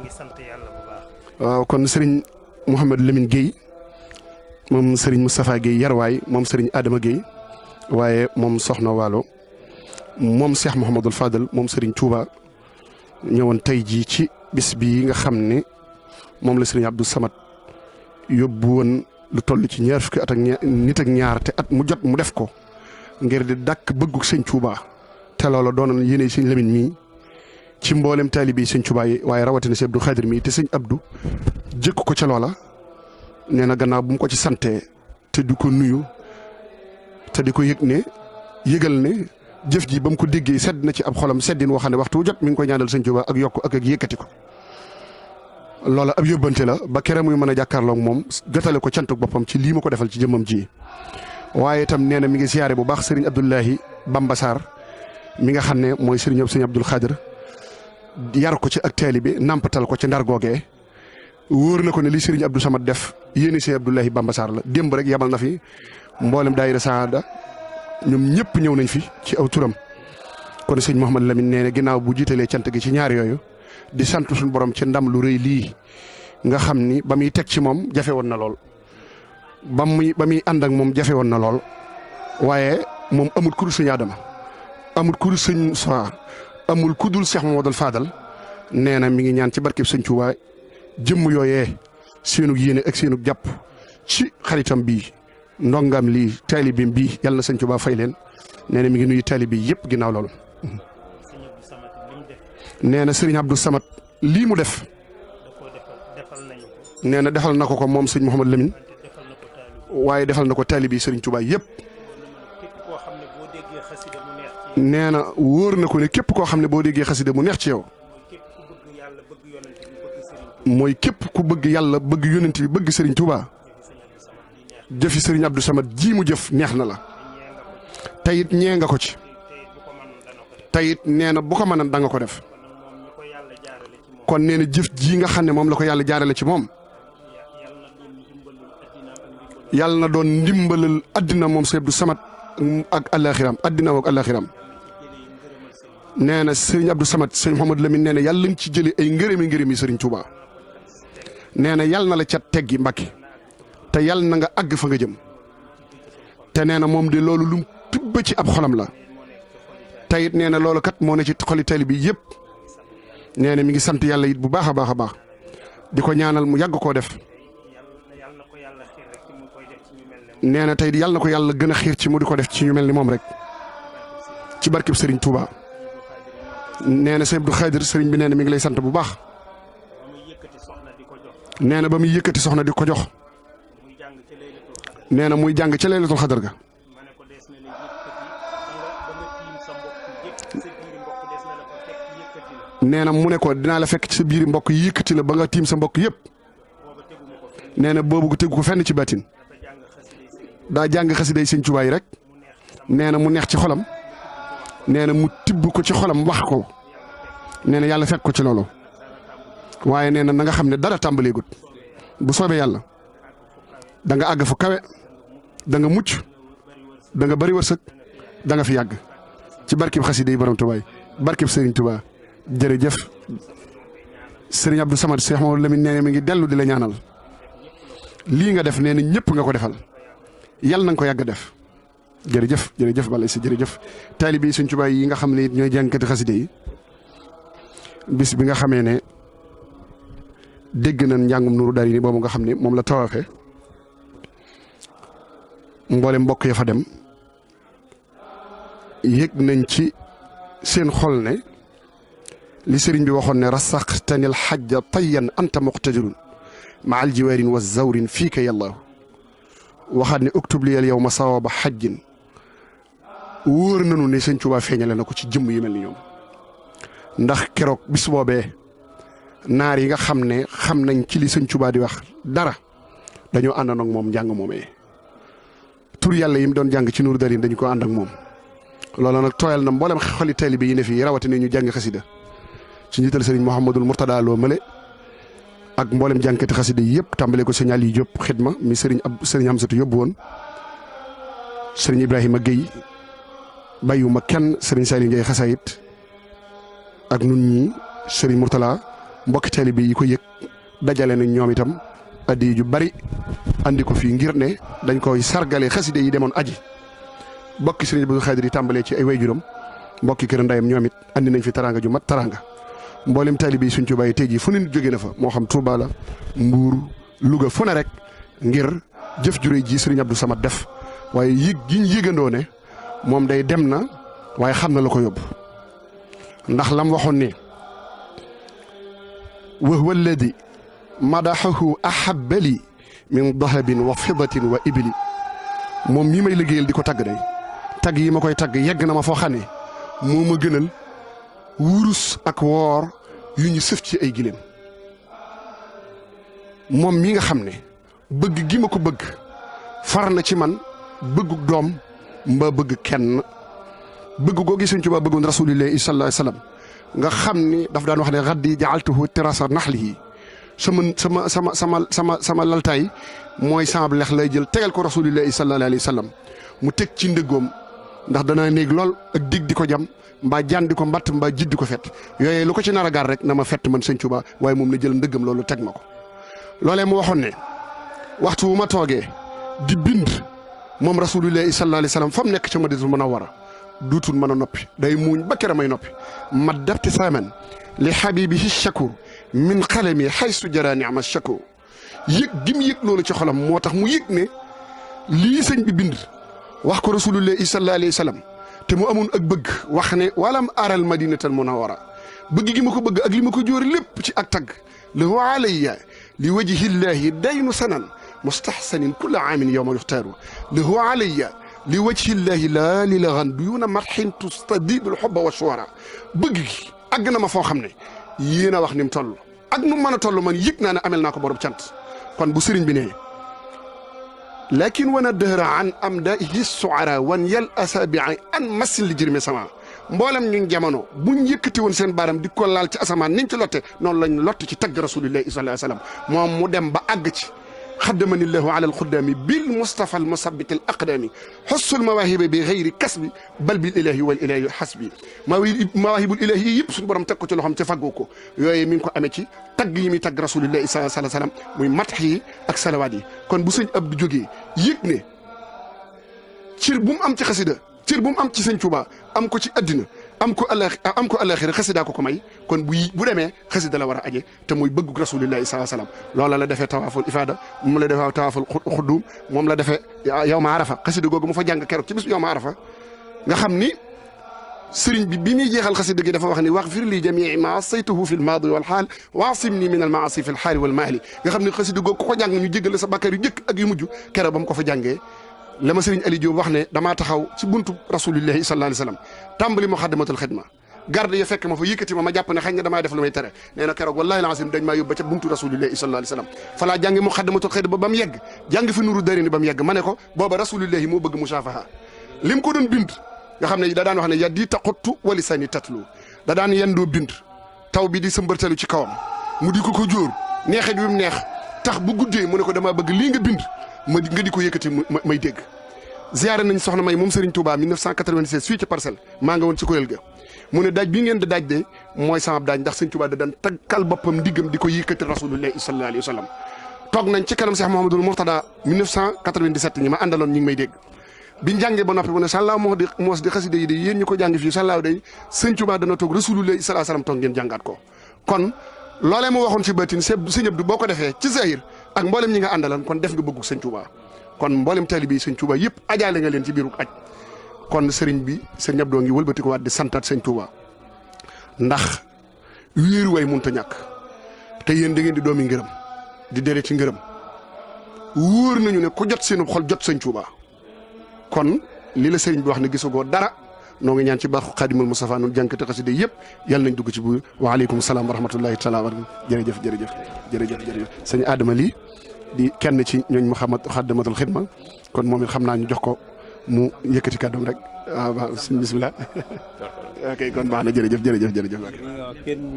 ngi sant yàlla bu baax. waaw kon sëriñ Mouhamadou Lamine Guèye moom sëriñ Moustapha Guèye Yarwaay moom sëriñ Adama Guèye waaye moom Soxna Waalo moom Cheikh Mouhamadul Fadal moom sëriñ Touba ñëwoon tey jii ci bis bii nga xam ne moom la sëriñ Abdou Samad yóbbu woon lu toll ci ñaar fukki at ak nit ak ñaar te at mu jot mu def ko ngir di dàkk bëggu sëñ Touba te loola doonoon yéene sëñ Lamine mii ci mboolem taalibe sëñ Touba yi waaye rawatina sëñ Abdou Khadir mii te sëñ Abdou jëkk ko ca loola nee na gannaaw bu mu ko ci santee te du ko nuyu te di ko yëgal ne jëf ji ba mu ko déggee sedd na ci ab xolam seddin woo xam ne waxtu jot mi ngi koy ñaanal sëñ Touba ak yokk ak yëkkati ko loola ab yóbbante la ba kere muy mën a jàkkaarloog moom gëtale ko cantuk boppam ci lii ma ko defal ci jëmmam ji waaye itam nee na mi ngi siyaare bu baax sëriñ Abdoulahi Bamba Sarr mi nga xam ne mooy sëriñ Abdou Khadir yar ko ci ak taalibe nampatal ko ci ndar googee wóor na ko ne li sëriñ Abdou Samad def yéene sëriñ Abdoulahi Bamba Sarr la démb rek yabal na fi mboolem daayira Saada ñoom ñëpp ñëw nañ fi ci aw turam kon sëñ Mouhamadou Lamine nee na ginnaaw bu jiitalee cant gi ci ñaar yooyu di sant suñu borom ci ndam lu rëy lii nga xam ni ba muy teg ci moom jafe woon na lool ba muy ànd ak moom jafe woon na lool waaye moom amul ku dul sëñ Adama amul ku dul sëñ Soa amul ku dul Cheikh Mamadou Fadal nee na mi ngi ñaan ci barkeb sëñ Touba jëmm yooyee seenu yéene ak seenu jàpp ci xaritam bii ndongam lii taalibeem bii yàlla na sëñ Touba fay leen nee na mi ngi nuyu taalibe yëpp ginnaaw loolu. nee na sëriñ Abdou Samad lii mu def nee na defal na ko moom sëñ Mouhamadou Lamine waaye defal na ko taalibe yi sëriñ Touba yëpp. nee na wóor na ko ne képp koo xam ne boo déggee xasida mu neex ci yow mooy képp ku bëgg yàlla bëgg yonent bi bëgg sëriñ Touba jëfi sëriñ Abdou Samad ji mu jëf neex na la tayit ñee nga ko ci tayit nee na bu ko mënan da nga ko def kon nee na jëf ji nga xam ne moom la ko yàlla jaarale ci moom yàlla na doon ndimbalal addina moom sëriñ Abdou Samad ak alaxiram addina ak alaxiram nee na sëriñ Abdou Samad sëriñ Mouhamadou Lamine nee na yàlla nga ci jëlee ay ngërëm yi sëriñ Touba nee na yàlla na la ca teggi Mbàkke te yàlla na nga àgg fa nga jëm te nee na moom de loolu lum tibb ci ab xolam la te it nee na loolu kat moo ne ci xoli taalibe bi yëpp nee na mi ngi sant yàlla it bu baax a baax a baax di ko ñaanal mu yàgg koo def nee na tey yàlla na ko yàlla gën a xiir ci mu di ko def ci ñu mel ni moom rek ci barkeb Serigne Touba nee na sëñ Abdou Khadir Serigne bi nee na mi ngi lay sant bu baax nee na ba muy yëkkati soxna di ko jox nee na muy jàng ca laylatul xadar ga nee na mu ne ko dinaa la fekk ci sa biiri mbokk yëkkati la ba nga tiim sa mbokk yëpp nee na boobu tegu ko fenn ci baatin daa jàng xasiday sëñ Touba yi rek nee na mu neex ci xolam nee na mu tibb ko ci xolam wax ko nee na yàlla fekk ko ci loolu waaye nee na nga xam ne dara tàmbaleegut bu soobee yàlla da nga àgg fu kawe da nga mucc da nga bari wërsëg da nga fi yàgg ci barkib xasida yi borom Touba yi barkib Serigne Touba jërëjëf Serigne Abdou Samad Cheikh Mamadou Lamine nee na mi ngi dellu di la ñaanal lii nga def nee na ñëpp nga ko defal yàlla na nga ko yàgg def jërëjëf bala si jërëjëf taalibe yi Serigne Touba yi nga xam ne it ñooy jàngkati xasida yi bis bi nga xamee ne dégg nañ njàngum Nuuru Daarayni boobu nga xam ne moom la tawaxe mboole mbokk ya fa dem yëg nañ ci seen xol ne li sëriñ bi waxoon ne rasaxtanil xajja tayyan anta muqtadirun maa al jiwaarin wa zawrin fiika yàllaahu waxaat ne uktub li al yawma sawaba xajjin wóor nañu ne sëñ Tuubaa feeñale na ko ci jëmm yi mel ni ñoom ndax keroog bis boobee naar yi nga xam ne xam nañ ci li sëñ Tuubaa di wax dara dañoo àndoon ak moom njàng moomee tur yàlla yi mu doon jàng ci Nuuru Daarayni dañu ko ànd ak moom loolu nag tooyal na mboolem xoli taalibe yi ne fii rawatina ñu jàng xasida ci njiital sëriñ Mouhamadul Mourtada Lo Male ak mboolem jàngkati xasida yi yëpp tàmbale ko sëñ Aliou Diop xidma mi sëriñ Amsatu yóbbu woon sëriñ Ibrahima Guèye bàyyiwuma kenn sëriñ Saliou Ndiaye xasaayit ak nun ñi sëriñ Mourtala mbokki taalibe yi ko yëg dajale nañ ñoom itam addi ju bari andi ko fii ngir ne dañ koy sargale xaside yi demoon aji mbokki sëriñ Abdou Khadir yi tàmbalee ci ay wayjuram mbokki kër ndayam ñoom it andi nañ fi taranga ju mat taranga mboolem taalibe yi Sëriñ Tuubaa yi tey jii fu ne jóge na fa moo xam Touba la Mbuur Louga fu ne rek ngir jëf ju réy ji sëriñ Abdou Samad def waaye yëg gi ñu yëgandoo ne moom day dem na waaye xam na la ko yóbbu ndax lam waxoon ne wa huwa alladi madaxahu ahabali min dahabin wa fidatin wa ibli moom mii may liggéeyal di ko tagg day tagg yi ma koy tagg yegg na ma foo xam ne moo ma gënal wurus ak woor yu ñu sëf ci ay gileem moom mii nga xam ne bëgg gi ma ko bëgg far na ci man bëggug doom mbaa bëgg kenn bëgg googu Sëriñ Tuubaa bëggoon rasulillahi sallallahu alayhi wa sallam nga xam ni daf daan wax ne xaddi jaaltuhu tirasa naxlihi sama laltaay mooy sama lex lay jël tegal ko rasulillahi sallallahu alayhi wa sallam mu teg ci ndëggoom ndax danaa néeg lool ak dig di ko jam mbaa jaan di ko mbatt mbaa jiddi ko fet yooyee lu ko ci nar a gaar rek na ma fett man Sëriñ Tuubaa waaye moom na jël ndëggam loolu teg ma ko loolee mu waxoon ne waxtu wu ma toogee di bind moom rasulillahi sallallahu alayhi wa sallam fa mu nekk ca Madinatul Munawwara duutul mën a noppi day muuñ ba kera may noppi ma dabti saman li habibihi shakur min xalami xaysu jara ni'ma shakur yëg gim yëg loolu ci xolam moo tax mu yëg ne lii sëñ bi bind wax ko rasulullahi sallallahu alayhi wa sallam te mu amoon ak bëgg wax ne walam aral madinatal munawwara bëgg gi ma ko bëgg ak li ma ko jóore lépp ci ak tagg lahu alayya li wajhillahi daynu sanan mustahsanin kulla aamin yawma yuxtaaru lahu alayya li wajhillahi laa li la xan duyuna matxin tustadibul xubba wa shuwara bëgg gi àgg na ma foo xam ne yéen a wax ni mu toll ak nu mën a toll man yëg naa ne amel naa ko borom cant kon bu sëriñ bi ne lakin wana dëhra an am daihi suara wan yal asabii an masin li jërme sama mboolem ñun jamono buñ yëkkati woon seen baaram di ko laal ci asamaan niñ ci lotte noonu lañ lott ci tagg rasulillahi sallallahu alayhi wa sallam moom mu dem ba àgg ci xaddamani llahu ala alxuddaami bil mustafa al musabit al aqdami xussul mawaahiba bi xëyri kasbi bal bil ilahi wal ilahi xasbi mawaahibul ilahi yi yëpp suñu borom teg ko ci loxoom ca faggoo ko yooyu mi ngi ko amee ci tagg yi muy tagg rasulillahi sallallahu alayhi wa sallam muy matax yi ak salawaat yi kon bu sëñ Abdou jógee yëg ne cër bu mu am ci xasida cër bu mu am ci sëñ Tuubaa am ko ci addina am ko àllaaxira xasida ko may kon bu demee xasida la war a aje te muy bëgg rasulillahi sallallahu alayhi wa sallam loola la defee tawaaful ifaada moom la defee tawaaful xuddum moom la defee yawma arafa xasida googu mu fa jàng keroog ci bis yawma arafa nga xam ni sëriñ bi muy jeexal xasida gi dafa wax ni waxfir li jamii ma saytuhu fi l maadi wal xaal waasimni min al maasi fi l xaali wal maali nga xam ni xasida googu ku ko jàng ñu jéggal sa bàkkaar yu jëkk ak yu mujj keroog ba mu ko fa jàngee la ma sëriñ Ali Diop wax ne damaa taxaw ci buntu rasulillahi sallallahu alayhi wa sallam tàmbali muxaddamatul xidma garde ya fekk ma fa yëkkati ma jàpp ne xëy na damaa def lu may tere nee na keroog wallahi alazim dañ maa yóbbu ba ca buntu rasulillahi sallallahu alayhi wa sallam falaa jàngi muxaddamatul xidma ba mu yegg jàngi fi nuru darini ba mu yegg ma ne ko booba rasulillahi moo bëgg musaafaha lim ko doon bind nga xam ne da daan wax ne yaddi taquttu wa lisaani tatlu da daan yendoo bind taw bi di sëmbartalu ci kawam mu di ko jóor neexit bi mu neex tax bu guddee mu ne ko damaa bëgg lii nga bind ma nga di ko yëkkati may dégg ziyaare nañ soxna May moom Serigne Touba 1996 fii ci Parcelles maa nga woon ci kuréel ga mu ne daaj bii ngeen di daaj de mooy sama daaj ndax Serigne Touba da daan taggal boppam ndiggam di ko yëkkati rasulullahi sallallahu alayhi wa sallam toog nañ ci kanam Cheikh Mouhamadoul Mourtada 1997 ñi ma àndaloon ñi ngi may dégg biñ jàngee ba noppi mu ne sàllaaw moos di xasida yi de yéen ñu ko jàng fii sàllaaw day Serigne Touba dana toog rasulullahi sallallahu alayhi wa sallam toog ngeen jàngaat ko kon loolee mu waxoon ci batin Sëñ Abdou boo ko defee ci zahir ak mboolem ñi nga àndalan kon def nga bëggu Sëñ Touba kon mboolem taalibe yi Sëñ Touba yëpp ajaale nga leen ci biiru aj kon sëriñ bi Sëriñ Abdou ngi wëlbati ko waat di santaat Sëñ Touba ndax wéeru way mënut a ñàkk te yéen da ngeen di doomi ngërëm di dere ci ngërëm wóor nañu ne ku jot seenu xol jot Sëñ Touba kon li la sëriñ bi wax ne gisagoo dara noo ngi ñaan ci baaxu Xaadimul Mustafaa nun jànkate xasida yëpp yàlla nañ dugg ci bu waaleykum salaam wa rahmatullahi taala wa jërëjëf sëñ Adama lii di kenn ci ñooñ Muhammad Xaddamatul Xidma kon moom it xam naa ñu jox ko mu yëkkati kàddoom rek waaw bisimilah ok kon baax na jërëjëf